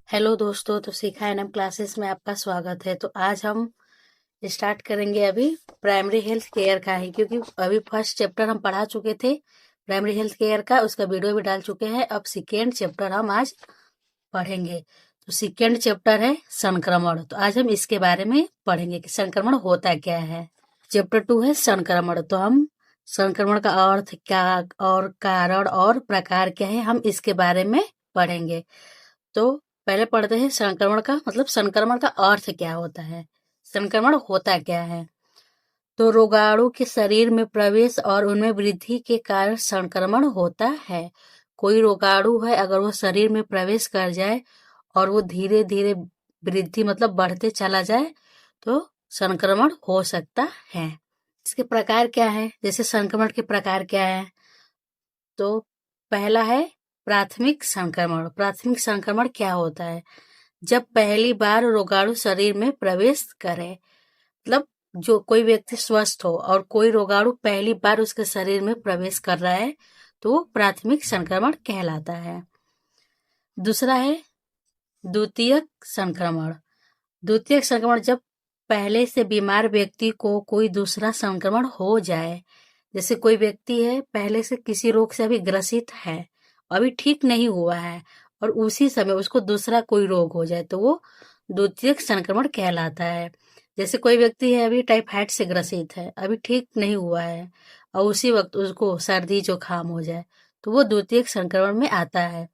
Hello दोस्तों, तो सीखा एनएम क्लासेस में आपका स्वागत है। तो आज हम स्टार्ट करेंगे अभी प्राइमरी हेल्थ केयर का ही, क्योंकि अभी फर्स्ट चैप्टर हम पढ़ा चुके थे प्राइमरी हेल्थ केयर का, उसका वीडियो भी डाल चुके हैं। अब सेकेंड चैप्टर हम आज पढ़ेंगे। तो सेकेंड चैप्टर है संक्रमण। तो आज हम इसके बारे में पढ़ेंगे कि संक्रमण होता क्या है। चैप्टर 2 है संक्रमण। तो हम संक्रमण का अर्थ क्या और कारण और प्रकार क्या है, हम इसके बारे में पढ़ेंगे। तो पहले पढ़ते हैं संक्रमण का मतलब संक्रमण का अर्थ क्या होता है, संक्रमण होता क्या है। तो रोगाणु के शरीर में प्रवेश और उनमें वृद्धि के कारण संक्रमण होता है। कोई रोगाणु है, अगर वो शरीर में प्रवेश कर जाए और वो धीरे धीरे वृद्धि मतलब बढ़ते चला जाए तो संक्रमण हो सकता है। इसके प्रकार क्या है, जैसे संक्रमण के प्रकार क्या है। तो पहला है प्राथमिक संक्रमण। प्राथमिक संक्रमण क्या होता है, जब पहली बार रोगाणु शरीर में प्रवेश करे, मतलब जो कोई व्यक्ति स्वस्थ हो और कोई रोगाणु पहली बार उसके शरीर में प्रवेश कर रहा है तो वो प्राथमिक संक्रमण कहलाता है। दूसरा है द्वितीयक संक्रमण। द्वितीयक संक्रमण जब पहले से बीमार व्यक्ति को कोई दूसरा संक्रमण हो जाए, जैसे कोई व्यक्ति है पहले से किसी रोग से अभी ग्रसित है, अभी ठीक नहीं हुआ है और उसी समय उसको दूसरा कोई रोग हो जाए तो वो द्वितीयक संक्रमण कहलाता है। जैसे कोई व्यक्ति है अभी टाइफाइड से ग्रसित है, अभी ठीक नहीं हुआ है और उसी वक्त उसको सर्दी जुकाम हो जाए तो वो द्वितीयक संक्रमण में आता है।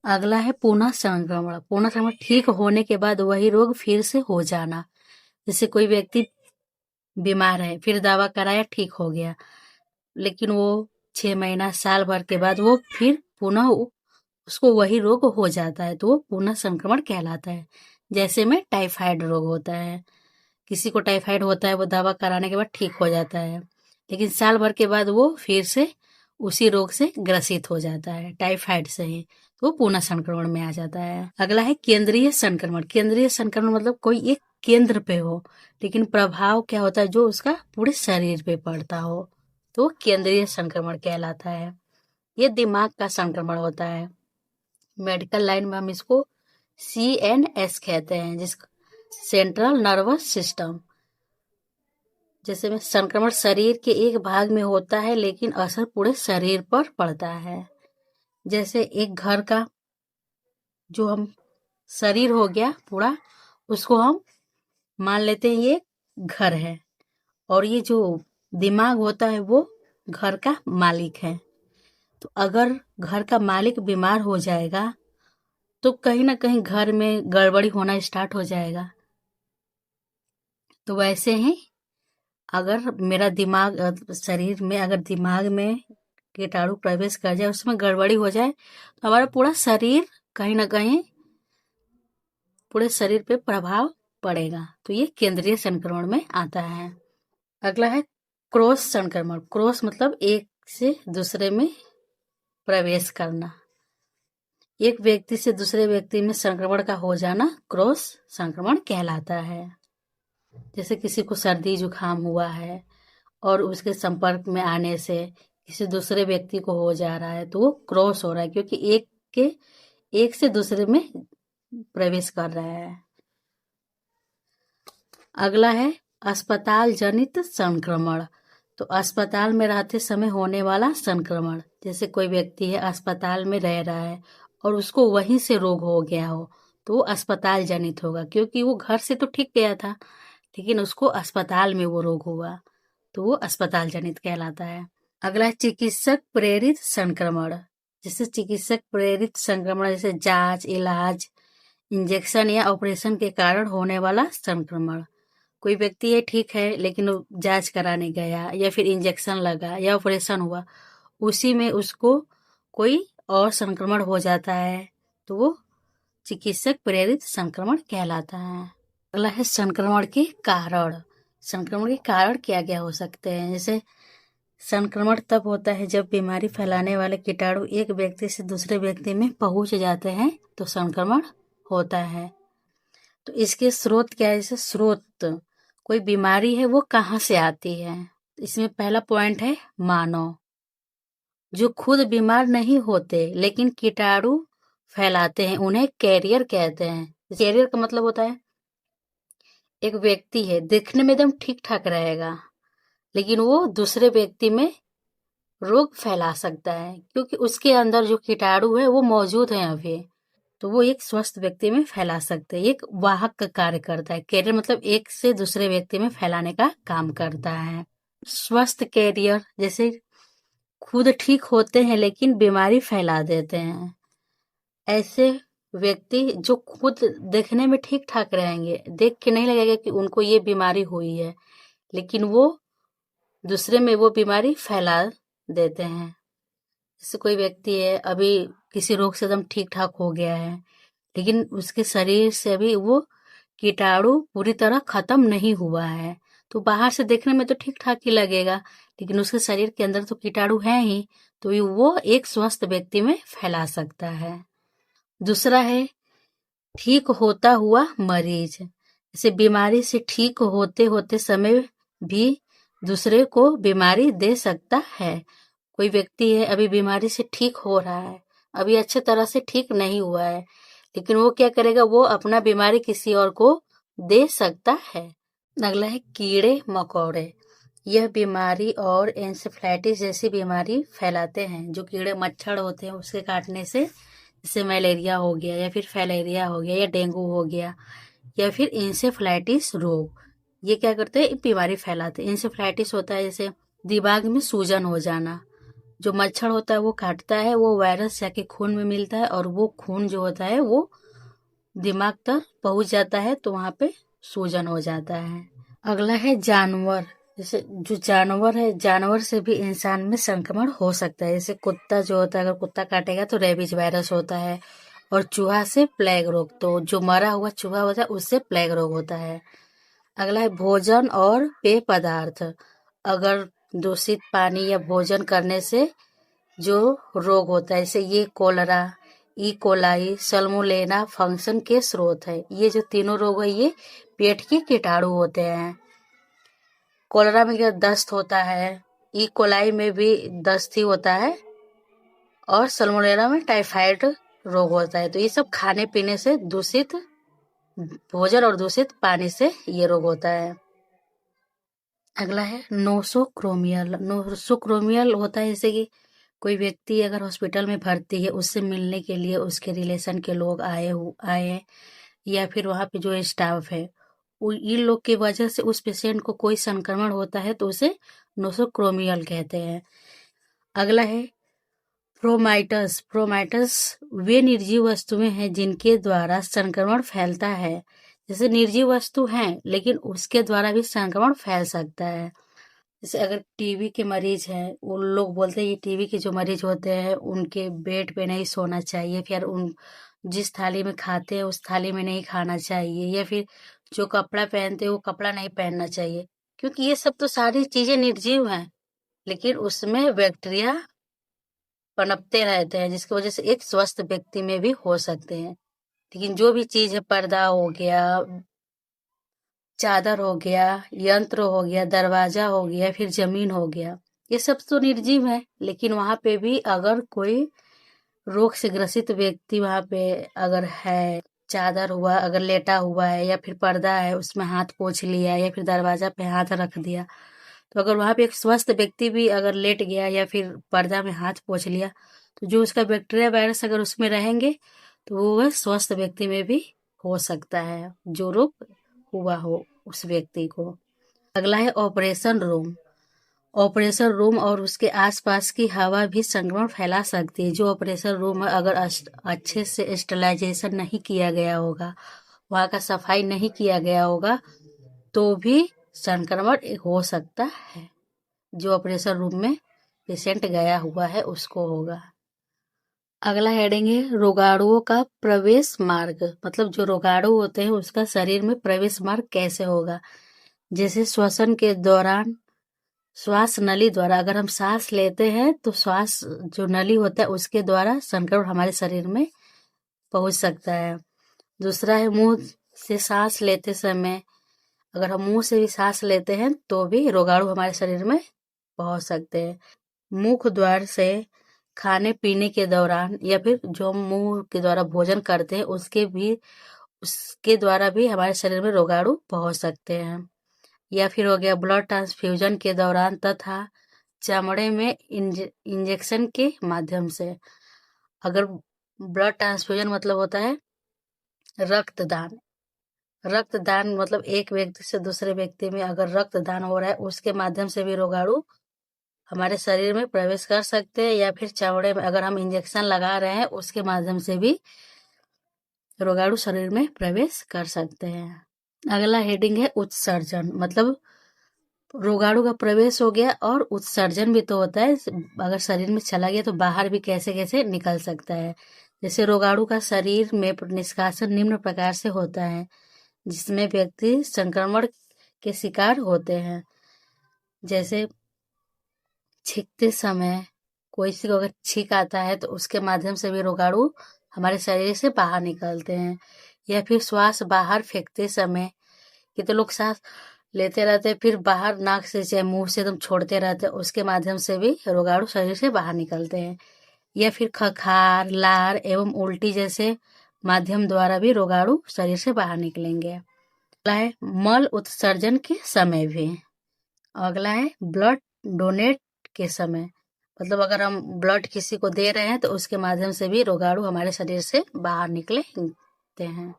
अगला है पुनः संक्रमण। पुनः संक्रमण ठीक होने के बाद वही रोग फिर से हो जाना। जैसे कोई व्यक्ति बीमार है, फिर दवा कराया, ठीक हो गया, लेकिन वो 6 महीना साल भर के बाद वो फिर पुनः उसको वही रोग हो जाता है तो वो पुनः संक्रमण कहलाता है। जैसे में टाइफाइड रोग होता है, किसी को टाइफाइड होता है, वो दवा कराने के बाद ठीक हो जाता है, लेकिन साल भर के बाद वो फिर से उसी रोग से ग्रसित हो जाता है, टाइफाइड से ही, तो वो पुनः संक्रमण में आ जाता है। अगला है केंद्रीय संक्रमण। केंद्रीय संक्रमण मतलब कोई एक केंद्र पे हो, लेकिन प्रभाव क्या होता है जो उसका पूरे शरीर पे पड़ता हो, तो केंद्रीय संक्रमण कहलाता है। ये दिमाग का संक्रमण होता है। मेडिकल लाइन में हम इसको CNS कहते हैं, जिस सेंट्रल नर्वस सिस्टम। जैसे में संक्रमण शरीर के एक भाग में होता है लेकिन असर पूरे शरीर पर पड़ता है। जैसे एक घर का जो हम शरीर हो गया पूरा, उसको हम मान लेते हैं ये घर है, और ये जो दिमाग होता है वो घर का मालिक है। तो अगर घर का मालिक बीमार हो जाएगा तो कहीं ना कहीं घर में गड़बड़ी होना स्टार्ट हो जाएगा। तो वैसे ही अगर मेरा दिमाग शरीर में अगर दिमाग में कीटाणु प्रवेश कर जाए, उसमें गड़बड़ी हो जाए, तो हमारा पूरा शरीर कहीं ना कहीं पूरे शरीर पे प्रभाव पड़ेगा। तो ये केंद्रीय संक्रमण में आता है। अगला है क्रॉस संक्रमण। क्रॉस मतलब एक से दूसरे में प्रवेश करना। एक व्यक्ति से दूसरे व्यक्ति में संक्रमण का हो जाना क्रॉस संक्रमण कहलाता है। जैसे किसी को सर्दी जुकाम हुआ है और उसके संपर्क में आने से किसी दूसरे व्यक्ति को हो जा रहा है तो वो क्रॉस हो रहा है, क्योंकि एक से दूसरे में प्रवेश कर रहा है। अगला है अस्पताल जनित संक्रमण। तो अस्पताल में रहते समय होने वाला संक्रमण। जैसे कोई व्यक्ति है अस्पताल में रह रहा है और उसको वहीं से रोग हो गया हो तो वो अस्पताल जनित होगा, क्योंकि वो घर से तो ठीक गया था लेकिन उसको अस्पताल में वो रोग हुआ तो वो अस्पताल जनित कहलाता है। अगला है चिकित्सक प्रेरित संक्रमण। जैसे चिकित्सक प्रेरित संक्रमण जैसे जांच, इलाज, इंजेक्शन या ऑपरेशन के कारण होने वाला संक्रमण। कोई व्यक्ति है ठीक है लेकिन वो जांच कराने गया या फिर इंजेक्शन लगा या ऑपरेशन हुआ, उसी में उसको कोई और संक्रमण हो जाता है तो वो चिकित्सक प्रेरित संक्रमण कहलाता है। अगला है संक्रमण के कारण। संक्रमण के कारण क्या क्या हो सकते हैं। जैसे संक्रमण तब होता है जब बीमारी फैलाने वाले कीटाणु एक व्यक्ति से दूसरे व्यक्ति में पहुंच जाते हैं तो संक्रमण होता है। तो इसके स्रोत क्या है। जैसे स्रोत, कोई बीमारी है वो कहाँ से आती है। इसमें पहला पॉइंट है मानव, जो खुद बीमार नहीं होते लेकिन कीटाणु फैलाते हैं उन्हें कैरियर कहते हैं। कैरियर का मतलब होता है एक व्यक्ति है दिखने में एकदम ठीक ठाक रहेगा, लेकिन वो दूसरे व्यक्ति में रोग फैला सकता है क्योंकि उसके अंदर जो कीटाणु है वो मौजूद है अभी, तो वो एक स्वस्थ व्यक्ति में फैला सकते हैं। एक वाहक का कार्य करता है। कैरियर मतलब एक से दूसरे व्यक्ति में फैलाने का काम करता है। स्वस्थ कैरियर जैसे खुद ठीक होते हैं लेकिन बीमारी फैला देते हैं। ऐसे व्यक्ति जो खुद देखने में ठीक ठाक रहेंगे, देख के नहीं लगेगा कि उनको ये बीमारी हुई है, लेकिन वो दूसरे में वो बीमारी फैला देते हैं। जैसे कोई व्यक्ति है अभी किसी रोग से एकदम ठीक ठाक हो गया है, लेकिन उसके शरीर से अभी वो कीटाणु पूरी तरह खत्म नहीं हुआ है, तो बाहर से देखने में तो ठीक ठाक ही लगेगा, लेकिन उसके शरीर के अंदर तो कीटाणु है ही, तो ये वो एक स्वस्थ व्यक्ति में फैला सकता है। दूसरा है ठीक होता हुआ मरीज। जैसे बीमारी से ठीक होते होते समय भी दूसरे को बीमारी दे सकता है। कोई व्यक्ति है अभी बीमारी से ठीक हो रहा है, अभी अच्छे तरह से ठीक नहीं हुआ है, लेकिन वो क्या करेगा, वो अपना बीमारी किसी और को दे सकता है। अगला है कीड़े मकोड़े। यह बीमारी और एंसेफ्लाइटिस जैसी बीमारी फैलाते हैं। जो कीड़े मच्छर होते हैं उसके काटने से, जैसे मलेरिया हो गया या फिर फाइलेरिया हो गया या डेंगू हो गया या फिर इंसेफ्लाइटिस रोग, ये क्या करते हैं, बीमारी फैलाते हैं। इंसेफ्लाइटिस होता है जैसे दिमाग में सूजन हो जाना। जो मच्छर होता है वो काटता है, वो वायरस जाके खून में मिलता है और वो खून जो होता है वो दिमाग तक पहुंच जाता है, तो वहां पे सूजन हो जाता है। अगला है जानवर। जैसे जो जानवर है, जानवर से भी इंसान में संक्रमण हो सकता है। जैसे कुत्ता जो होता है, अगर कुत्ता काटेगा तो रेबीज वायरस होता है, और चूहा से प्लेग रोग, तो जो मरा हुआ चूहा होता है उससे प्लेग रोग होता है। अगला है भोजन और पेय पदार्थ। अगर दूषित पानी या भोजन करने से जो रोग होता है, जैसे ये cholera, E coli, salmonella function के स्रोत है। ये जो तीनों रोग है ये पेट के कीटाणु होते हैं। कोलरा में क्या दस्त होता है, ई कोलाई में भी दस्त ही होता है, और सल्मोनेला में टाइफाइड रोग होता है। तो ये सब खाने पीने से, दूषित भोजन और दूषित पानी से ये रोग होता है। अगला है नोसोक्रोमियल। नोसोक्रोमियल होता है जैसे कि कोई व्यक्ति अगर हॉस्पिटल में भर्ती है, उससे मिलने के लिए उसके रिलेशन के लोग आए, या फिर वहां पे जो स्टाफ है, इन लोग की वजह से उस पेशेंट को कोई संक्रमण होता है, तो उसे नोसोक्रोमियल कहते हैं। अगला है प्रोमाइटस। प्रोमाइटस वे निर्जीव वस्तुएं हैं जिनके द्वारा संक्रमण फैलता है। जैसे निर्जीव वस्तु हैं, लेकिन उसके द्वारा भी संक्रमण फैल सकता है। जैसे अगर टीबी के मरीज हैं, उन लोग बोलते हैं ये टीबी के जो मरीज होते हैं उनके बेड पे नहीं सोना चाहिए, फिर उन जिस थाली में खाते हैं उस थाली में नहीं खाना चाहिए, या फिर जो कपड़ा पहनते हैं वो कपड़ा नहीं पहनना चाहिए, क्योंकि ये सब तो सारी चीजें निर्जीव हैं, लेकिन उसमें बैक्टीरिया पनपते रहते हैं, जिसकी वजह से एक स्वस्थ व्यक्ति में भी हो सकते हैं। लेकिन जो भी चीज है, पर्दा हो गया, चादर हो गया, यंत्र हो गया, दरवाजा हो गया, फिर जमीन हो गया, ये सब तो निर्जीव है, लेकिन वहां पे भी अगर कोई रोग से ग्रसित व्यक्ति वहां पे अगर है, चादर हुआ अगर लेटा हुआ है, या फिर पर्दा है उसमें हाथ पोंछ लिया, या फिर दरवाजा पे हाथ रख दिया, तो अगर वहां पे एक स्वस्थ व्यक्ति भी अगर लेट गया या फिर पर्दा में हाथ पोंछ लिया, तो जो उसका बैक्टीरिया वायरस अगर उसमें रहेंगे, तो वो वह स्वस्थ व्यक्ति में भी हो सकता है, जो रोग हुआ हो उस व्यक्ति को। अगला है ऑपरेशन रूम। ऑपरेशन रूम और उसके आसपास की हवा भी संक्रमण फैला सकती है। जो ऑपरेशन रूम है, अगर अच्छे से स्टेलाइजेशन नहीं किया गया होगा, वहाँ का सफाई नहीं किया गया होगा, तो भी संक्रमण हो सकता है। जो ऑपरेशन रूम में पेशेंट गया हुआ है उसको होगा। अगला हेडिंग है रोगाणुओं का प्रवेश मार्ग। मतलब जो रोगाणु होते हैं उसका शरीर में प्रवेश मार्ग कैसे होगा। जैसे श्वसन के दौरान श्वास नली द्वारा, अगर हम सांस लेते हैं तो श्वास जो नली होता है उसके द्वारा संक्रमण हमारे शरीर में पहुंच सकता है। दूसरा है मुंह से सांस लेते समय, अगर हम मुंह से भी सांस लेते हैं तो भी रोगाणु हमारे शरीर में पहुंच सकते हैं। मुख द्वार से खाने पीने के दौरान या फिर जो हम मुंह के द्वारा भोजन करते हैं उसके द्वारा भी हमारे शरीर में रोगाणु पहुंच सकते हैं। या फिर हो गया ब्लड ट्रांसफ्यूजन के दौरान तथा चमड़े में इंजेक्शन के माध्यम से। अगर ब्लड ट्रांसफ्यूजन मतलब होता है रक्तदान। रक्तदान मतलब एक व्यक्ति से दूसरे व्यक्ति में अगर रक्तदान हो रहा है उसके माध्यम से भी रोगाणु हमारे शरीर में प्रवेश कर सकते हैं। या फिर चमड़े में अगर हम इंजेक्शन लगा रहे हैं उसके माध्यम से भी रोगाणु शरीर में प्रवेश कर सकते हैं। अगला हेडिंग है उत्सर्जन, मतलब रोगाणु का प्रवेश हो गया और उत्सर्जन भी तो होता है। अगर शरीर में चला गया तो बाहर भी कैसे कैसे निकल सकता है। जैसे रोगाणु का शरीर में निष्कासन निम्न प्रकार से होता है, जिसमें व्यक्ति संक्रमण के शिकार होते हैं। जैसे छींकते समय कोई सी अगर छींक आता है तो उसके माध्यम से भी रोगाणु हमारे शरीर से बाहर निकलते हैं। या फिर श्वास बाहर फेंकते समय, कि तो लोग सांस लेते रहते हैं फिर बाहर नाक से चाहे मुंह से एकदम छोड़ते रहते हैं, उसके माध्यम से भी रोगाणु शरीर से बाहर निकलते हैं। या फिर खखार, लार एवं उल्टी जैसे माध्यम द्वारा भी रोगाणु शरीर से बाहर निकलेंगे। अगला है मल उत्सर्जन के समय भी। अगला है ब्लड डोनेट के समय, मतलब अगर हम ब्लड किसी को दे रहे हैं तो उसके माध्यम से भी रोगाणु हमारे शरीर से बाहर निकलते हैं।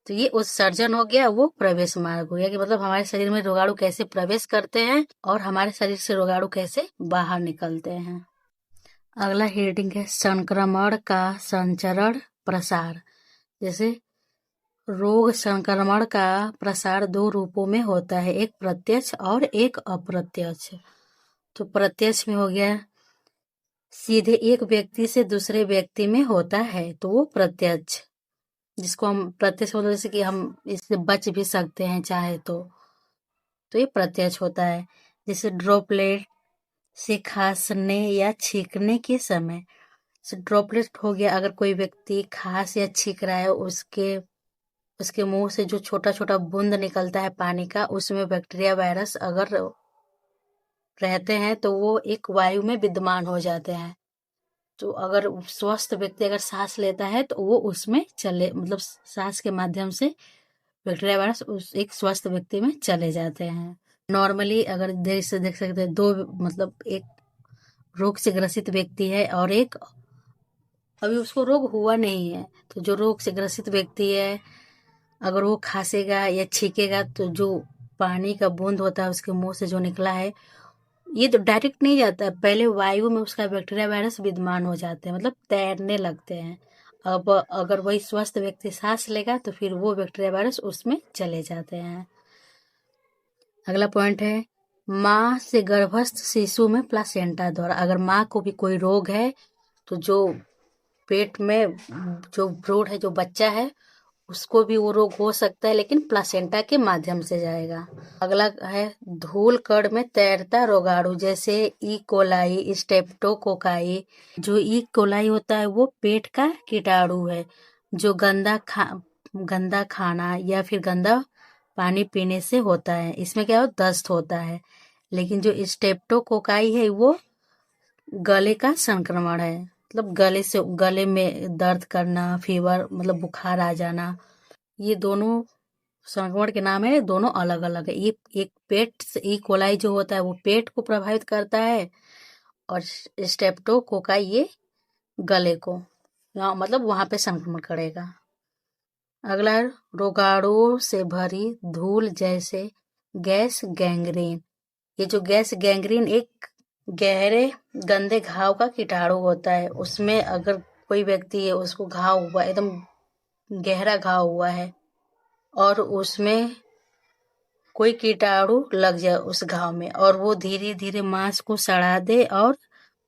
तो ये उत्सर्जन हो गया, वो प्रवेश मार्ग हो गया कि मतलब हमारे शरीर में रोगाणु कैसे प्रवेश करते हैं और हमारे शरीर से रोगाणु कैसे बाहर निकलते हैं। अगला हेडिंग है संक्रमण का संचरण प्रसार। जैसे रोग संक्रमण का प्रसार दो रूपों में होता है, एक प्रत्यक्ष और एक अप्रत्यक्ष। तो प्रत्यक्ष में हो गया सीधे एक व्यक्ति से दूसरे व्यक्ति में होता है तो वो प्रत्यक्ष, जिसको हम प्रत्यक्ष मतलब जैसे कि हम इससे बच भी सकते हैं चाहे तो ये प्रत्यक्ष होता है। जैसे ड्रॉपलेट से खांसने या छींकने के समय, ड्रॉपलेट हो गया अगर कोई व्यक्ति खांस या छींक रहा है उसके मुंह से जो छोटा छोटा बूंद निकलता है पानी का, उसमें बैक्टीरिया वायरस अगर रहते हैं तो वो एक वायु में विद्यमान हो जाते हैं। तो अगर स्वस्थ व्यक्ति अगर सांस लेता है तो वो उसमें चले, मतलब सांस के माध्यम से बैक्टीरिया वायरस उस एक स्वस्थ व्यक्ति में चले जाते हैं। नॉर्मली अगर देख सकते हैं दो, मतलब एक रोग से ग्रसित व्यक्ति है और एक अभी उसको रोग हुआ नहीं है, तो जो रोग से ग्रसित व्यक्ति है अगर वो खांसेगा या छींकेगा तो जो पानी का बूंद होता है उसके मुंह से जो निकला है ये तो डायरेक्ट नहीं जाता है, पहले वायु में उसका बैक्टीरिया वायरस विद्यमान हो जाते हैं, मतलब तैरने लगते हैं। अब अगर वही स्वस्थ व्यक्ति सांस लेगा तो फिर वो बैक्टीरिया वायरस उसमें चले जाते हैं। अगला पॉइंट है माँ से गर्भस्थ शिशु में प्लासेंटा द्वारा। अगर माँ को भी कोई रोग है तो जो पेट में जो भ्रूण है, जो बच्चा है, उसको भी वो रोग हो सकता है, लेकिन प्लासेंटा के माध्यम से जाएगा। अगला है धूल कण में तैरता रोगाणु, जैसे ई कोलाई, स्टेप्टोकोकाई। जो ई कोलाई होता है वो पेट का कीटाणु है जो गंदा खाना या फिर गंदा पानी पीने से होता है। इसमें क्या होता है, दस्त होता है। लेकिन जो स्टेप्टोकोकाई है वो गले का संक्रमण है, मतलब गले में दर्द करना, फीवर मतलब बुखार आ जाना। ये दोनों संक्रमण के नाम है, दोनों अलग अलग है। ये एक पेट से ई कोलाई जो होता है वो पेट को प्रभावित करता है और स्टेप्टोकोकाई ये गले को, मतलब वहां पे संक्रमण करेगा। अगला रोगाणुओं से भरी धूल जैसे गैस गैंग्रीन। ये जो गैस गैंग्रीन एक गहरे गंदे घाव का कीटाणु होता है। उसमें अगर कोई व्यक्ति है उसको घाव हुआ, एकदम गहरा घाव हुआ है और उसमें कोई कीटाणु लग जाए उस घाव में और वो धीरे धीरे मांस को सड़ा दे और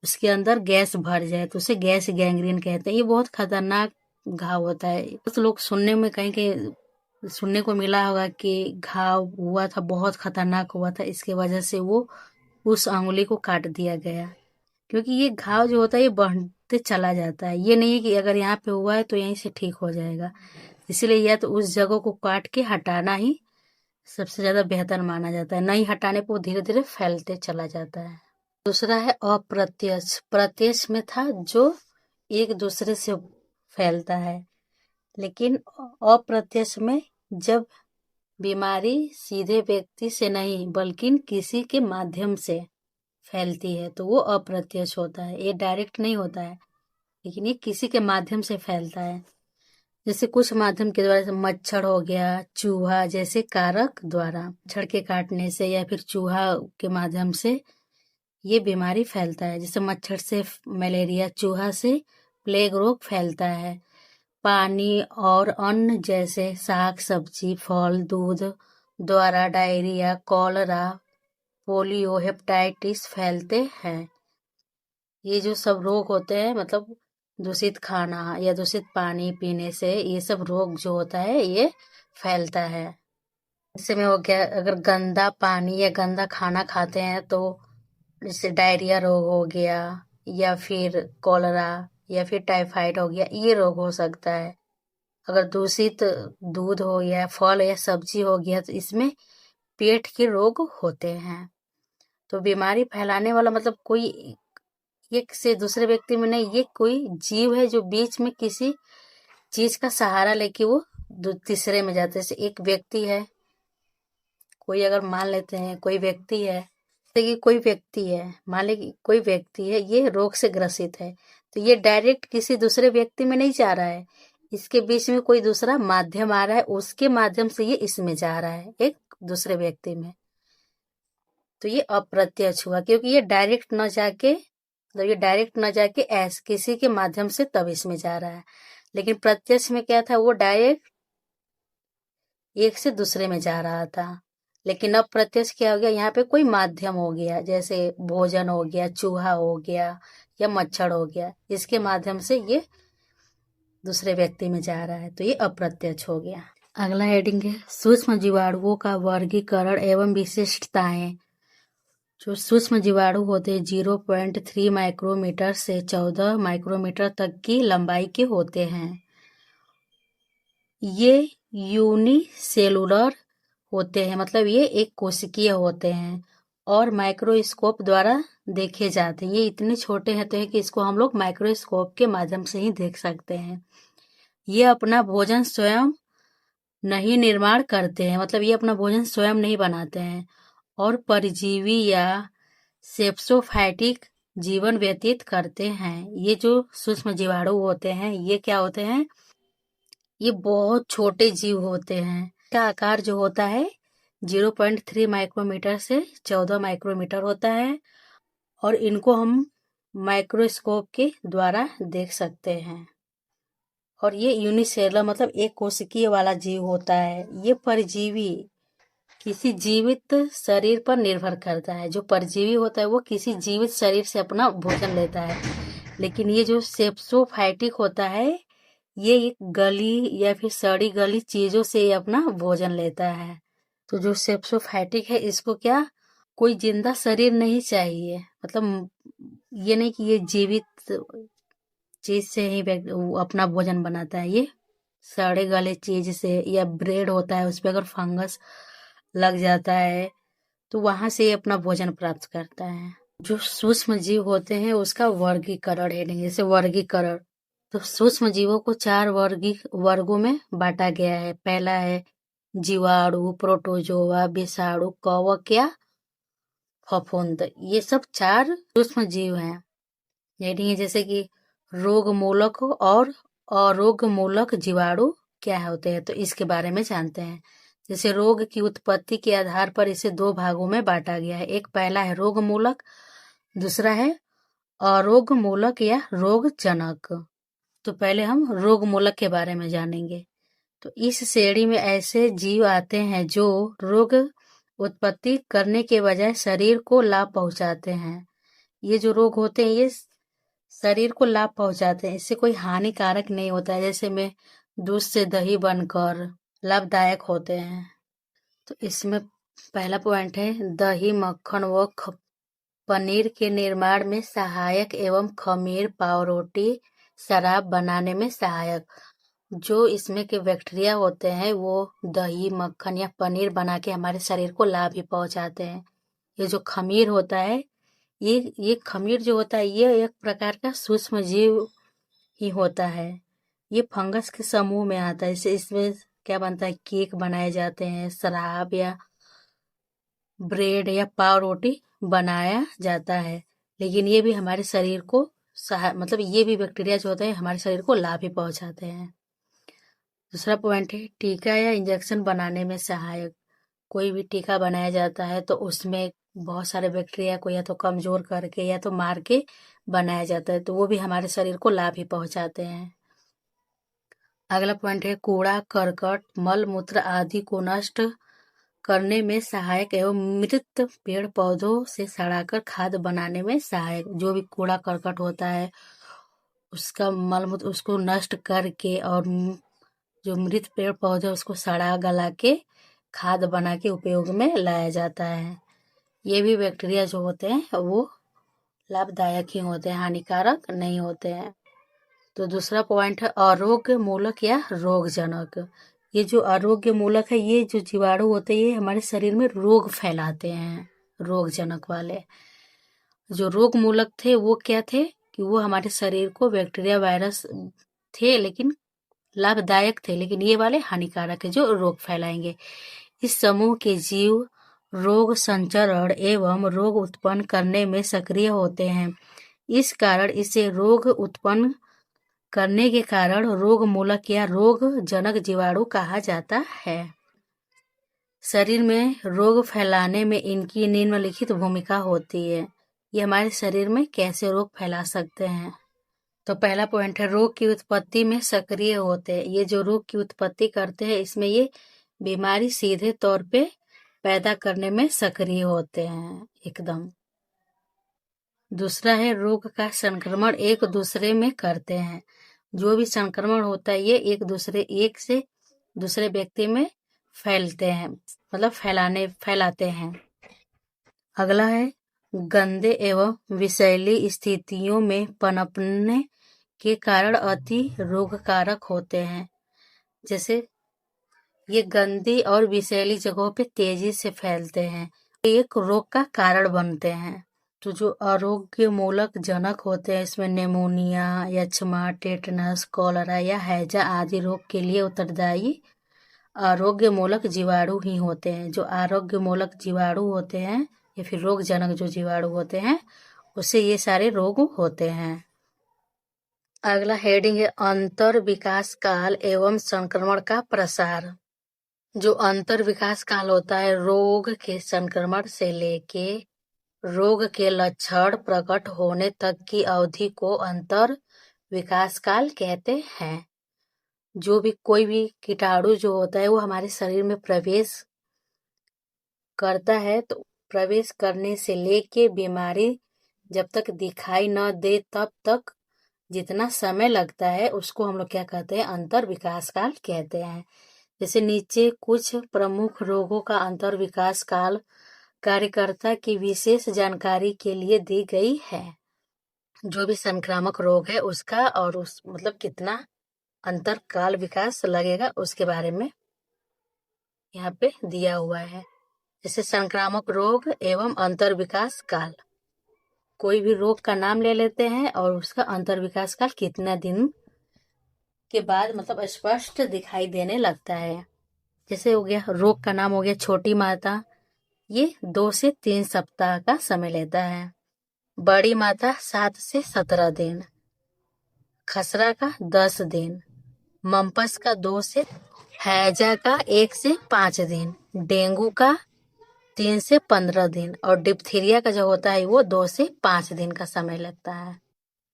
उसके अंदर गैस भर जाए तो उसे गैस गैंग्रीन कहते हैं। ये बहुत खतरनाक घाव होता है। कुछ लोग सुनने में कहीं कहीं सुनने को मिला होगा कि घाव हुआ था, बहुत खतरनाक हुआ था, इसके वजह से वो उस अंगुली को काट दिया गया। क्योंकि ये घाव जो होता है ये बढ़ते चला जाता है, ये नहीं है कि अगर यहाँ पे हुआ है तो यहीं से ठीक हो जाएगा। इसीलिए या तो उस जगह को काट के हटाना ही सबसे ज्यादा बेहतर माना जाता है, नहीं हटाने पर वो धीरे धीरे फैलते चला जाता है। दूसरा है अप्रत्यक्ष। प्रत्यक्ष में था जो एक दूसरे से फैलता है, लेकिन अप्रत्यक्ष में जब बीमारी सीधे व्यक्ति से नहीं बल्कि किसी के माध्यम से फैलती है तो वो अप्रत्यक्ष होता है। ये डायरेक्ट नहीं होता है, लेकिन ये किसी के माध्यम से फैलता है। जैसे कुछ माध्यम के द्वारा, मच्छर हो गया, चूहा जैसे कारक द्वारा, मच्छर के काटने से या फिर चूहा के माध्यम से ये बीमारी फैलता है। जैसे मच्छर से मलेरिया, चूहा से प्लेग रोग फैलता है। पानी और अन्न जैसे साग सब्जी, फल, दूध द्वारा डायरिया, कॉलरा, पोलियो, हेपेटाइटिस फैलते हैं। ये जो सब रोग होते हैं, मतलब दूषित खाना या दूषित पानी पीने से ये सब रोग जो होता है ये फैलता है। जैसे में हो गया, अगर गंदा पानी या गंदा खाना खाते हैं तो जैसे डायरिया रोग हो गया, या फिर कॉलरा, या फिर टाइफाइड हो गया, ये रोग हो सकता है। अगर दूषित दूध हो गया, फल या सब्जी हो गया, तो इसमें पेट के रोग होते हैं। तो बीमारी फैलाने वाला मतलब कोई एक से दूसरे व्यक्ति में नहीं, ये कोई जीव है जो बीच में किसी चीज का सहारा लेके वो तीसरे में जाते हैं। जैसे एक व्यक्ति है, कोई अगर मान लेते हैं कोई व्यक्ति है, जैसे कि कोई व्यक्ति है, मान ले कि कोई व्यक्ति है, ये रोग से ग्रसित है, तो ये डायरेक्ट किसी दूसरे व्यक्ति में नहीं जा रहा है, इसके बीच में कोई दूसरा माध्यम आ रहा है, उसके माध्यम से ये इसमें जा रहा है, एक दूसरे व्यक्ति में। तो ये अप्रत्यक्ष हुआ, क्योंकि ये डायरेक्ट न जाके, मतलब ये डायरेक्ट न जाके ऐसे किसी के माध्यम से तब इसमें जा रहा है। लेकिन प्रत्यक्ष में क्या था, वो डायरेक्ट एक से दूसरे में जा रहा था। लेकिन अब प्रत्यक्ष क्या हो गया, यहाँ पे कोई माध्यम हो गया, जैसे भोजन हो गया, चूहा हो गया या मच्छर हो गया, इसके माध्यम से ये दूसरे व्यक्ति में जा रहा है, तो ये अप्रत्यक्ष हो गया। अगला हेडिंग है सूक्ष्म जीवाणुओं का वर्गीकरण एवं विशिष्टताएं। जो सूक्ष्म जीवाणु होते हैं 0.3 माइक्रोमीटर से 14 माइक्रोमीटर तक की लंबाई के होते हैं। ये यूनिसेलुलर होते हैं, मतलब ये एक कोशिकीय होते हैं और माइक्रोस्कोप द्वारा देखे जाते हैं। ये इतने छोटे होते हैं कि इसको हम लोग माइक्रोस्कोप के माध्यम से ही देख सकते हैं। ये अपना भोजन स्वयं नहीं निर्माण करते हैं, मतलब ये अपना भोजन स्वयं नहीं बनाते हैं, और परजीवी या सेप्सोफाइटिक जीवन व्यतीत करते हैं। ये जो सूक्ष्म जीवाणु होते हैं, ये क्या होते हैं, ये बहुत छोटे जीव होते हैं। का आकार जो होता है 0.3 माइक्रोमीटर से 14 माइक्रोमीटर होता है, और इनको हम माइक्रोस्कोप के द्वारा देख सकते हैं। और ये यूनिसेलुलर मतलब एक कोशिकीय वाला जीव होता है। ये परजीवी किसी जीवित शरीर पर निर्भर करता है। जो परजीवी होता है वो किसी जीवित शरीर से अपना भोजन लेता है, लेकिन ये जो सेप्सोफाइटिक होता है ये एक गली या फिर सड़ी गली चीजों से अपना भोजन लेता है। तो जो सेप्सोफाइटिक है, इसको क्या कोई जिंदा शरीर नहीं चाहिए, मतलब ये नहीं कि ये जीवित चीज से ही वो अपना भोजन बनाता है। ये सड़े गले चीज से, या ब्रेड होता है उस पर अगर फंगस लग जाता है तो वहां से ये अपना भोजन प्राप्त करता है। जो सूक्ष्म जीव होते हैं उसका वर्गीकरण है, जैसे वर्गीकरण, तो सूक्ष्म जीवों को 4 वर्गों में बांटा गया है। पहला है जीवाणु, प्रोटोजोआ, विषाणु, कवक या फफूंद। ये सब 4 सूक्ष्म जीव हैं। यानी जैसे कि रोगमूलक और अरोगमूलक जीवाणु क्या होते हैं, तो इसके बारे में जानते हैं। जैसे रोग की उत्पत्ति के आधार पर इसे 2 भागों में बांटा गया है। एक पहला है रोगमूलक, दूसरा है अरोगमूलक या रोगजनक। तो पहले हम रोगमूलक के बारे में जानेंगे। तो इस श्रेणी में ऐसे जीव आते हैं जो रोग उत्पत्ति करने के बजाय शरीर को लाभ पहुंचाते हैं। ये जो रोग होते हैं ये शरीर को लाभ पहुंचाते हैं, इससे कोई हानिकारक नहीं होता है। जैसे में दूध से दही बनकर लाभदायक होते हैं। तो इसमें पहला पॉइंट है दही, मक्खन व पनीर के निर्माण में सहायक एवं खमीर, पावरोटी, शराब बनाने में सहायक। जो इसमें के बैक्टीरिया होते हैं वो दही, मक्खन या पनीर बना के हमारे शरीर को लाभ ही पहुंचाते हैं। ये जो खमीर होता है ये खमीर जो होता है ये एक प्रकार का सूक्ष्म जीव ही होता है। ये फंगस के समूह में आता है। इसमें क्या बनता है, केक बनाए जाते हैं, शराब या ब्रेड या पाव रोटी बनाया जाता है। लेकिन ये भी हमारे शरीर को मतलब ये भी बैक्टीरिया जो होते हैं हमारे शरीर को लाभ ही पहुंचाते हैं। दूसरा पॉइंट है टीका या इंजेक्शन बनाने में सहायक। कोई भी टीका बनाया जाता है तो उसमें बहुत सारे बैक्टीरिया को या तो कमजोर करके या तो मार के बनाया जाता है, तो वो भी हमारे शरीर को लाभ ही पहुंचाते हैं। अगला पॉइंट है कूड़ा करकट मल मूत्र आदि को नष्ट करने में सहायक एवं मृत पेड़ पौधों से सड़ाकर खाद बनाने में सहायक। जो भी कूड़ा करकट होता है उसका मल मूत्र उसको नष्ट करके और जो मृत पेड़ पौधे उसको सड़ा गला के खाद बना के उपयोग में लाया जाता है। ये भी बैक्टीरिया जो होते हैं वो लाभदायक ही होते हैं, हानिकारक नहीं होते हैं। तो दूसरा पॉइंट है आरोग्य मूलक या रोगजनक। ये जो आरोग्य मूलक है ये जो जीवाणु होते हैं ये हमारे शरीर में रोग फैलाते हैं। रोगजनक वाले जो रोग मूलक थे वो क्या थे कि वो हमारे शरीर को बैक्टीरिया वायरस थे लेकिन लाभदायक थे, लेकिन ये वाले हानिकारक है जो रोग फैलाएंगे। इस समूह के जीव रोग संचरण एवं रोग उत्पन्न करने में सक्रिय होते हैं। इस कारण इसे रोग उत्पन्न करने के कारण रोग मूलक या रोग जनक जीवाणु कहा जाता है। शरीर में रोग फैलाने में इनकी निम्नलिखित भूमिका होती है। ये हमारे शरीर में कैसे रोग फैला सकते हैं। तो पहला पॉइंट है रोग की उत्पत्ति में सक्रिय होते हैं। ये जो रोग की उत्पत्ति करते हैं इसमें ये बीमारी सीधे तौर पे पैदा करने में सक्रिय होते हैं एकदम। दूसरा है रोग का संक्रमण एक दूसरे में करते हैं। जो भी संक्रमण होता है ये एक से दूसरे व्यक्ति में फैलते हैं, मतलब फैलाते हैं। अगला है गंदे एवं विषैली स्थितियों में पनपने के कारण अति रोगकारक होते हैं। जैसे ये गंदी और विषैली जगहों पे तेजी से फैलते हैं, एक रोग का कारण बनते हैं। तो जो आरोग्य मूलक जनक होते हैं इसमें निमोनिया, यक्ष्मा, टेटनस, कॉलरा या हैजा आदि रोग के लिए उत्तरदायी आरोग्य मूलक जीवाणु ही होते हैं। जो आरोग्य मूलक जीवाणु होते हैं या फिर रोग जनक जो जीवाणु होते हैं उससे ये सारे रोग होते हैं। अगला हेडिंग है अंतर विकास काल एवं संक्रमण का प्रसार। जो अंतर विकास काल होता है रोग के संक्रमण से लेके रोग के लक्षण प्रकट होने तक की अवधि को अंतर विकास काल कहते हैं। जो भी कोई भी कीटाणु जो होता है वो हमारे शरीर में प्रवेश करता है तो प्रवेश करने से लेके बीमारी जब तक दिखाई न दे तब तक जितना समय लगता है उसको हम लोग क्या कहते हैं अंतर विकास काल कहते हैं। जैसे नीचे कुछ प्रमुख रोगों का अंतर विकास काल कार्यकर्ता की विशेष जानकारी के लिए दी गई है। जो भी संक्रामक रोग है उसका और उस मतलब कितना अंतर काल विकास लगेगा उसके बारे में यहाँ पे दिया हुआ है। जैसे संक्रामक रोग एवं अंतर विकास काल, कोई भी रोग का नाम ले लेते हैं और उसका अंतर विकास काल कितना दिन के बाद मतलब स्पष्ट दिखाई देने लगता है। जैसे हो गया रोग का नाम हो गया छोटी माता, ये 2 से 3 सप्ताह का समय लेता है। बड़ी माता 7 से 17 दिन, खसरा का 10 दिन, मम्पस का 2 से, हैजा का 1 से 5 दिन, डेंगू का 3 से 15 दिन और डिप्थीरिया का जो होता है वो 2 से 5 दिन का समय लगता है।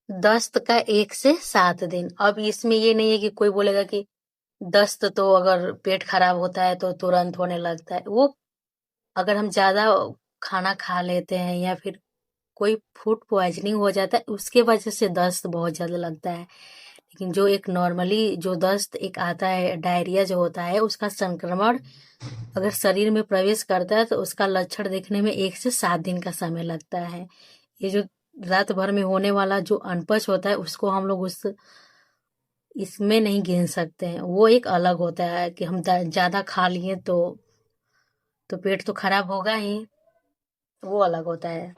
दस्त का 1 से 7 दिन। अब इसमें ये नहीं है कि कोई बोलेगा कि दस्त तो अगर पेट खराब होता है तो तुरंत होने लगता है। वो अगर हम ज्यादा खाना खा लेते हैं या फिर कोई फूड पॉइजनिंग हो जाता है उसके वजह से दस्त बहुत ज्यादा लगता है। लेकिन जो एक नॉर्मली जो दस्त एक आता है डायरिया जो होता है उसका संक्रमण अगर शरीर में प्रवेश करता है तो उसका लक्षण देखने में 1 से 7 दिन का समय लगता है। ये जो रात भर में होने वाला जो अनपच होता है उसको हम लोग उस इसमें नहीं गिन सकते हैं। वो एक अलग होता है कि हम ज्यादा खा लिए तो पेट तो खराब होगा ही, वो अलग होता है।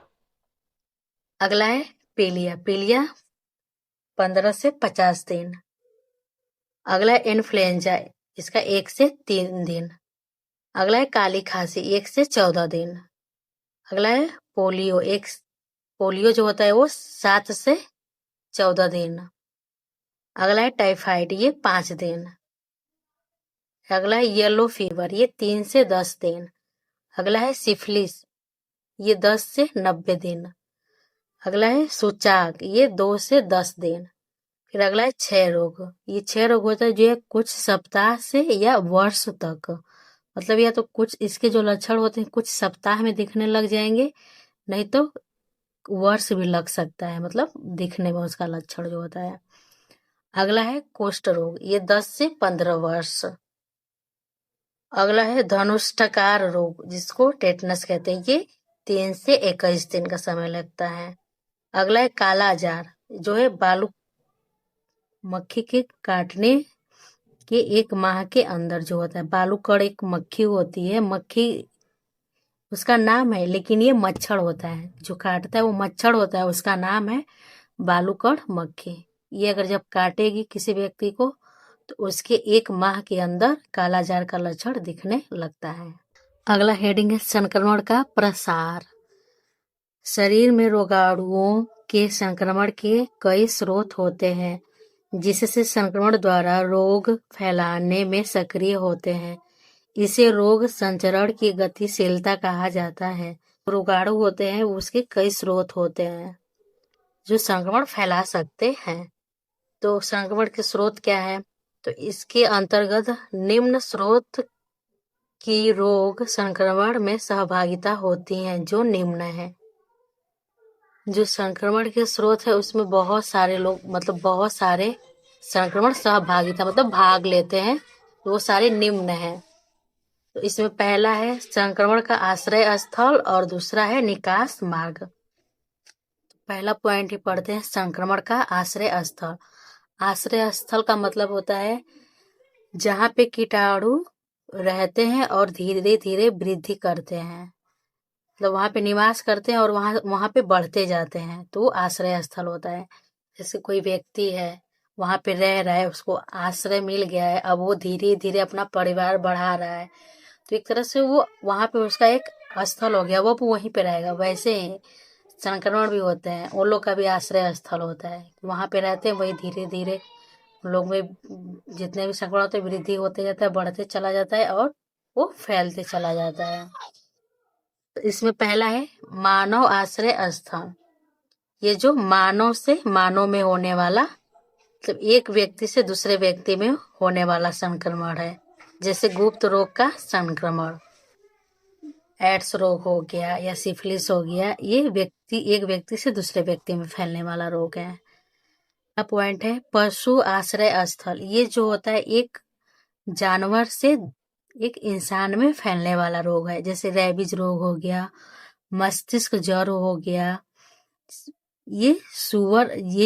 अगला है पीलिया। पीलिया 15 से 50 दिन। अगला है इन्फ्लुएंजा, इसका 1 से 3 दिन। अगला है काली खांसी, 1 से 14 दिन। अगला है पोलियो जो होता है वो 7 से 14 दिन। अगला है टाइफाइड, ये 5 दिन। अगला है येलो फीवर, ये 3 से 10 दिन। अगला है सिफिलिस, ये 10 से 90 दिन। अगला है सूचाक, ये 2 से 10 दिन। फिर अगला है क्षय रोग। ये क्षय रोग होता है जो है कुछ सप्ताह से या वर्ष तक, मतलब या तो कुछ इसके जो लक्षण होते हैं कुछ सप्ताह में दिखने लग जाएंगे, नहीं तो वर्ष भी लग सकता है, मतलब दिखने में उसका लक्षण जो होता है। अगला है कुष्ठ रोग, ये 10 से 15 वर्ष। अगला है धनुष्टकार रोग, जिसको टेटनस कहते हैं, ये 3 से 21 दिन का समय लगता है। अगला है काला जार, जो है बालू मक्खी के काटने के 1 माह के अंदर जो होता है। बालूकड़ एक मक्खी होती है, मक्खी उसका नाम है, लेकिन ये मच्छर होता है, जो काटता है वो मच्छर होता है, उसका नाम है बालूकड़ मक्खी। ये अगर जब काटेगी किसी व्यक्ति को तो उसके 1 माह के अंदर काला जार का लक्षण दिखने लगता है। अगला हेडिंग है संक्रमण का प्रसार। शरीर में रोगाणुओं के संक्रमण के कई स्रोत होते हैं, जिससे संक्रमण द्वारा रोग फैलाने में सक्रिय होते हैं। इसे रोग संचरण की गतिशीलता कहा जाता है। रोगाणु होते हैं उसके कई स्रोत होते हैं जो संक्रमण फैला सकते हैं। तो संक्रमण के स्रोत क्या है? तो इसके अंतर्गत निम्न स्रोत की रोग संक्रमण में सहभागिता होती है, जो निम्न है। जो संक्रमण के स्रोत है उसमें बहुत सारे लोग, मतलब बहुत सारे संक्रमण सहभागिता मतलब भाग लेते हैं, तो वो सारे निम्न हैं। तो इसमें पहला है संक्रमण का आश्रय स्थल और दूसरा है निकास मार्ग। पहला पॉइंट ही पढ़ते हैं, संक्रमण का आश्रय स्थल। आश्रय स्थल का मतलब होता है जहाँ पे कीटाणु रहते हैं और धीरे धीरे वृद्धि करते हैं, मतलब वहां पे निवास करते हैं और वहां पे बढ़ते जाते हैं, तो आश्रय स्थल होता है। जैसे कोई व्यक्ति है वहां पे रह रहा है, उसको आश्रय मिल गया है, अब वो धीरे धीरे अपना परिवार बढ़ा रहा है, तो एक तरह से वो वहां पे उसका एक स्थल हो गया, वो वहीं पे रहेगा। वैसे ही संक्रमण भी होते हैं, उन लोग का भी आश्रय स्थल होता है, वहां पे रहते हैं, वही धीरे धीरे उन लोग में जितने भी संक्रमण होते हैं वृद्धि होते जाता है, बढ़ते चला जाता है और वो फैलते चला जाता है। तो इसमें पहला है मानव आश्रय स्थल। ये जो मानव से मानव में होने वाला, मतलब एक व्यक्ति से दूसरे व्यक्ति में होने वाला संक्रमण है। जैसे गुप्त रोग का संक्रमण, एड्स रोग हो गया या सिफिलिस हो गया, ये एक व्यक्ति से दूसरे व्यक्ति में फैलने वाला रोग है। अगला पॉइंट है पशु आश्रय स्थल। ये जो होता है एक जानवर से एक इंसान में फैलने वाला रोग है। जैसे रेबीज रोग हो गया, मस्तिष्क ज्वर हो गया। ये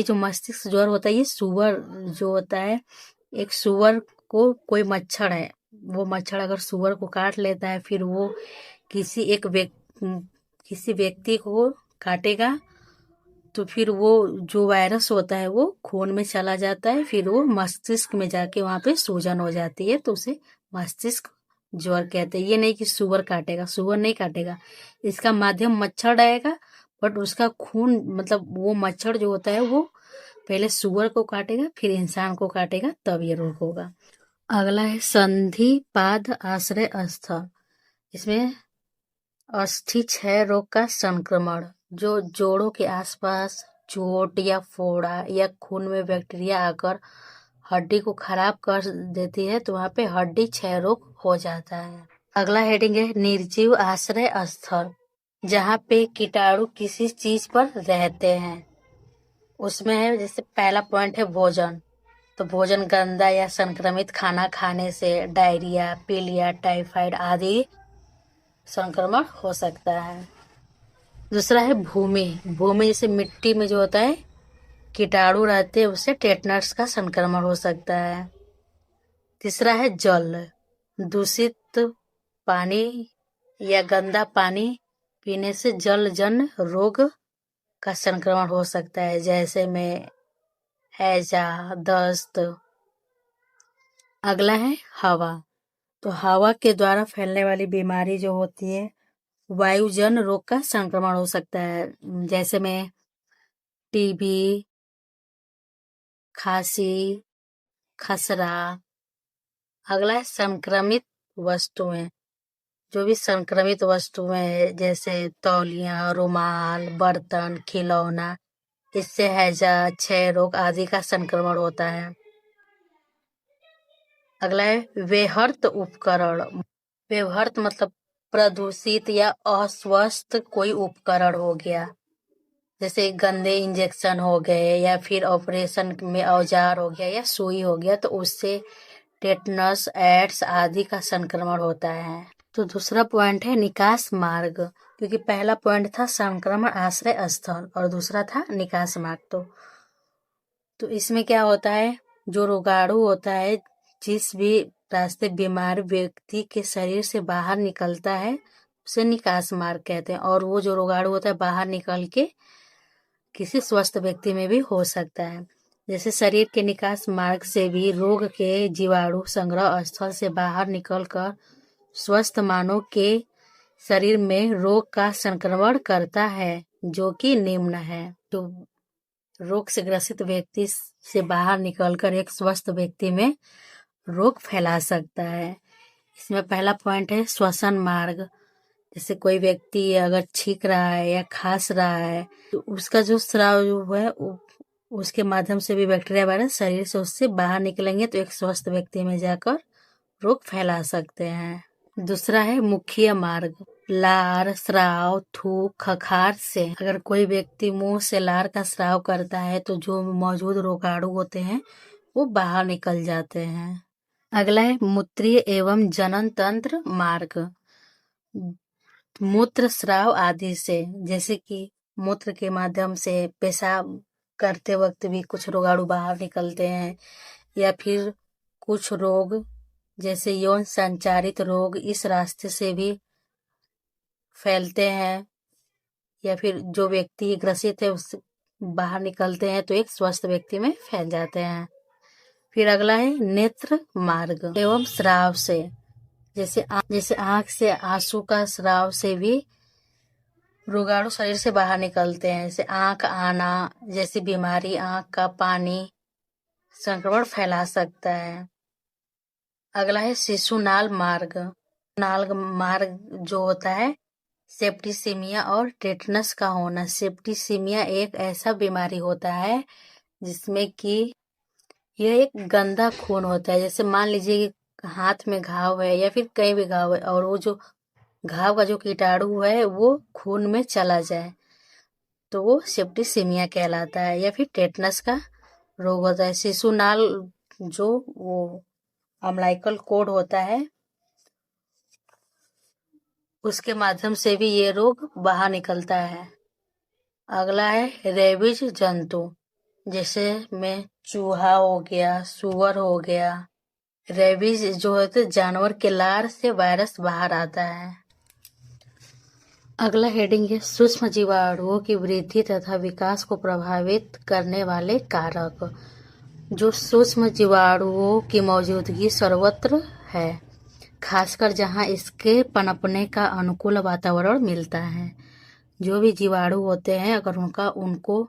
जो मस्तिष्क ज्वर होता है, ये सुअर जो होता है, एक सुअर को कोई मच्छर है, वो मच्छर अगर सुअर को काट लेता है, फिर वो किसी व्यक्ति को काटेगा, तो फिर वो जो वायरस होता है वो खून में चला जाता है, फिर वो मस्तिष्क में जाके वहां पे सूजन हो जाती है, तो उसे मस्तिष्क ज्वर कहते हैं। ये नहीं कि सुअर काटेगा, सुअर नहीं काटेगा, इसका माध्यम मच्छर रहेगा, बट उसका खून, मतलब वो मच्छर जो होता है वो पहले सुअर को काटेगा फिर इंसान को काटेगा, तब ये रोग होगा। अगला है संधिपाद आश्रय स्थल। इसमें अस्थि क्षय रोग का संक्रमण, जो जोड़ों के आसपास चोट या फोड़ा या खून में बैक्टीरिया आकर हड्डी को खराब कर देती है, तो वहां पे हड्डी क्षय रोग हो जाता है। अगला हेडिंग है निर्जीव आश्रय स्थल, जहाँ पे कीटाणु किसी चीज पर रहते हैं। उसमें है, जैसे पहला पॉइंट है भोजन। तो भोजन गंदा या संक्रमित खाना खाने से डायरिया, पीलिया, टाइफाइड आदि संक्रमण हो सकता है। दूसरा है भूमि। भूमि जैसे मिट्टी में जो होता है कीटाणु रहते हैं, उससे टेटनस का संक्रमण हो सकता है। तीसरा है जल। दूषित पानी या गंदा पानी पीने से जलजन्य रोग का संक्रमण हो सकता है, जैसे में हैजा, दस्त। अगला है हवा। तो हवा के द्वारा फैलने वाली बीमारी जो होती है, वायुजन रोग का संक्रमण हो सकता है, जैसे में टीबी, खांसी, खसरा। अगला है संक्रमित वस्तुएं। जो भी संक्रमित वस्तुएं हैं, जैसे तौलिया, रुमाल, बर्तन, खिलौना, इससे हैजा, क्षय रोग आदि का संक्रमण होता है। अगला है व्यहर्थ उपकरण। व्यहर्थ मतलब प्रदूषित या अस्वस्थ कोई उपकरण हो गया, जैसे गंदे इंजेक्शन हो गए या फिर ऑपरेशन में औजार हो गया या सुई हो गया, तो उससे टेटनस, एड्स आदि का संक्रमण होता है। तो दूसरा पॉइंट है निकास मार्ग, क्योंकि पहला पॉइंट था संक्रमण आश्रय स्थल और दूसरा था निकास मार्ग। तो इसमें क्या होता है, जो रोगाणु होता है, जिस भी रास्ते बीमार व्यक्ति के शरीर से बाहर निकलता है, उसे निकास मार्ग कहते हैं। और वो जो रोगाणु होता है बाहर निकल के किसी स्वस्थ व्यक्ति में भी हो सकता है। जैसे शरीर के निकास मार्ग से भी रोग के जीवाणु संग्रह स्थल से बाहर निकलकर स्वस्थ मानव के शरीर में रोग का संक्रमण करता है, जो कि निम्न है। तो रोग से ग्रसित व्यक्ति से बाहर निकलकर एक स्वस्थ व्यक्ति में रोग फैला सकता है। इसमें पहला पॉइंट है श्वसन मार्ग। जैसे कोई व्यक्ति अगर छींक रहा है या खांस रहा है, तो उसका जो स्राव जो है उसके माध्यम से भी बैक्टीरिया वायरस शरीर से उससे बाहर निकलेंगे, तो एक स्वस्थ व्यक्ति में जाकर रोग फैला सकते हैं। दूसरा है मुखीय मार्ग। लार, स्राव, थूक, खखार से अगर कोई व्यक्ति मुंह से लार का स्राव करता है, तो जो मौजूद रोगाणु होते हैं वो बाहर निकल जाते हैं। अगला है मूत्रीय एवं जनन तंत्र मार्ग। मूत्र, स्राव आदि से, जैसे कि मूत्र के माध्यम से पेशाब करते वक्त भी कुछ रोगाणु बाहर निकलते हैं, या फिर कुछ रोग जैसे यौन संचारित रोग इस रास्ते से भी फैलते हैं, या फिर जो व्यक्ति ग्रसित है उससे बाहर निकलते हैं, तो एक स्वस्थ व्यक्ति में फैल जाते हैं। फिर अगला है नेत्र मार्ग एवं स्राव से। जैसे आंख से आंसू का स्राव से भी रोगाणु शरीर से बाहर निकलते हैं। जैसे आंख आना जैसी बीमारी, आंख का पानी संक्रमण फैला सकता है। अगला है शिशुनाल मार्ग। नाल मार्ग जो होता है सेप्टिसीमिया और टेटनस का होना। सेप्टिसीमिया एक ऐसा बीमारी होता है जिसमें कि यह एक गंदा खून होता है। जैसे मान लीजिए कि हाथ में घाव है या फिर कहीं भी घाव है, और वो जो घाव का जो कीटाणु है वो खून में चला जाए, तो वो सेप्टिसीमिया कहलाता है। या फिर टेटनस का रोग होता है। शिशुनाल जो वो अम्लाइकल कोड होता है, उसके माध्यम से भी ये रोग बाहर निकलता है। अगला है रेबीज जंतु। जैसे में चूहा हो गया, सुअर हो गया। रेबीज जो है तो जानवर के लार से वायरस बाहर आता है। अगला हेडिंग है सूक्ष्म जीवाणुओं की वृद्धि तथा विकास को प्रभावित करने वाले कारक। जो सूक्ष्म जीवाणुओं की मौजूदगी सर्वत्र है, खासकर जहां इसके पनपने का अनुकूल वातावरण मिलता है। जो भी जीवाणु होते हैं, अगर उनको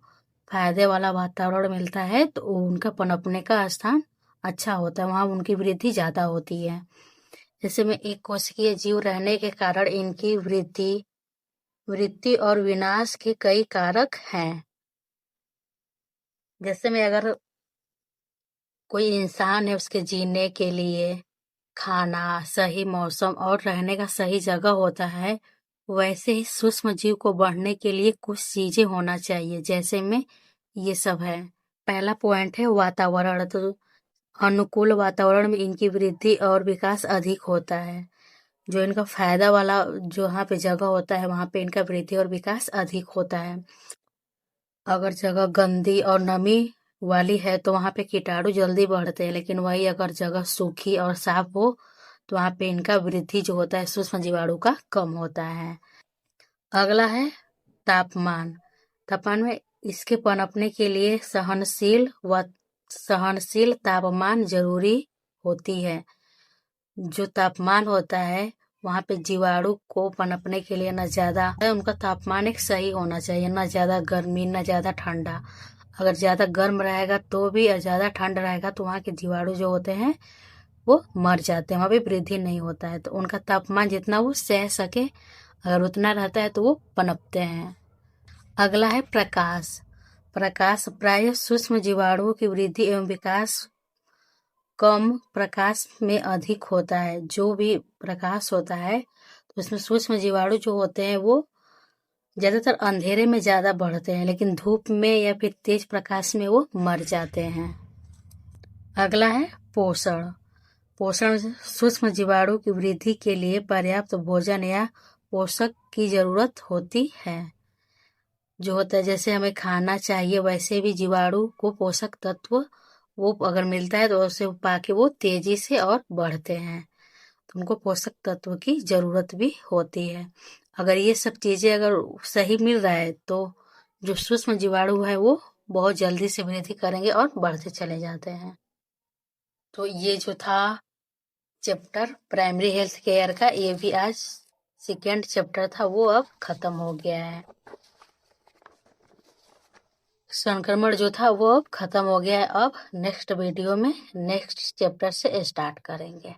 फायदे वाला वातावरण मिलता है, तो उनका पनपने का स्थान अच्छा होता है, वहां उनकी वृद्धि ज्यादा होती है। जैसे में एक कोशिकीय जीव रहने के कारण इनकी वृद्धि और विनाश के कई कारक हैं। जैसे में अगर कोई इंसान है, उसके जीने के लिए खाना, सही मौसम और रहने का सही जगह होता है, वैसे ही सूक्ष्म जीव को बढ़ने के लिए कुछ चीजें होना चाहिए, जैसे में ये सब है। पहला पॉइंट है वातावरण। तो अनुकूल वातावरण में इनकी वृद्धि और विकास अधिक होता है। जो इनका फायदा वाला जहाँ पे जगह होता है, वहां पे इनका वृद्धि और विकास अधिक होता है। अगर जगह गंदी और नमी वाली है, तो वहां पे कीटाणु जल्दी बढ़ते हैं, लेकिन वही अगर जगह सूखी और साफ हो, तो वहां पे इनका वृद्धि जो होता है सूक्ष्म जीवाणु का कम होता है। अगला है तापमान। तापमान में इसके पनपने के लिए सहनशील तापमान जरूरी होती है। जो तापमान होता है वहाँ पे जीवाणु को पनपने के लिए न ज्यादा उनका तापमान एक सही होना चाहिए, न ज्यादा गर्मी न ज्यादा ठंडा। अगर ज्यादा गर्म रहेगा तो भी और ज्यादा ठंड रहेगा तो वहाँ के जीवाणु जो होते हैं वो मर जाते हैं, वहाँ पे वृद्धि नहीं होता है। तो उनका तापमान जितना वो सह सके अगर उतना रहता है तो वो पनपते हैं। अगला है प्रकाश। प्रकाश प्राय सूक्ष्म जीवाणुओं की वृद्धि एवं विकास कम प्रकाश में अधिक होता है। जो भी प्रकाश होता है तो उसमें सूक्ष्म जीवाणु जो होते हैं वो ज्यादातर अंधेरे में ज्यादा बढ़ते हैं, लेकिन धूप में या फिर तेज प्रकाश में वो मर जाते हैं। अगला है पोषण। पोषण सूक्ष्म जीवाणु की वृद्धि के लिए पर्याप्त भोजन या पोषक की जरूरत होती है। जो होता है जैसे हमें खाना चाहिए वैसे भी जीवाणु को पोषक तत्व वो अगर मिलता है तो उसे पाके वो तेजी से और बढ़ते हैं। तो उनको पोषक तत्व की जरूरत भी होती है। अगर ये सब चीजें अगर सही मिल रहा है तो जो सूक्ष्म जीवाणु है वो बहुत जल्दी से वृद्धि करेंगे और बढ़ते चले जाते हैं। तो ये जो था चैप्टर प्राइमरी हेल्थ केयर का, ये भी आज सेकेंड चैप्टर था, वो अब खत्म हो गया है। संक्रमण जो था वो अब खत्म हो गया है। अब नेक्स्ट वीडियो में नेक्स्ट चैप्टर से स्टार्ट करेंगे।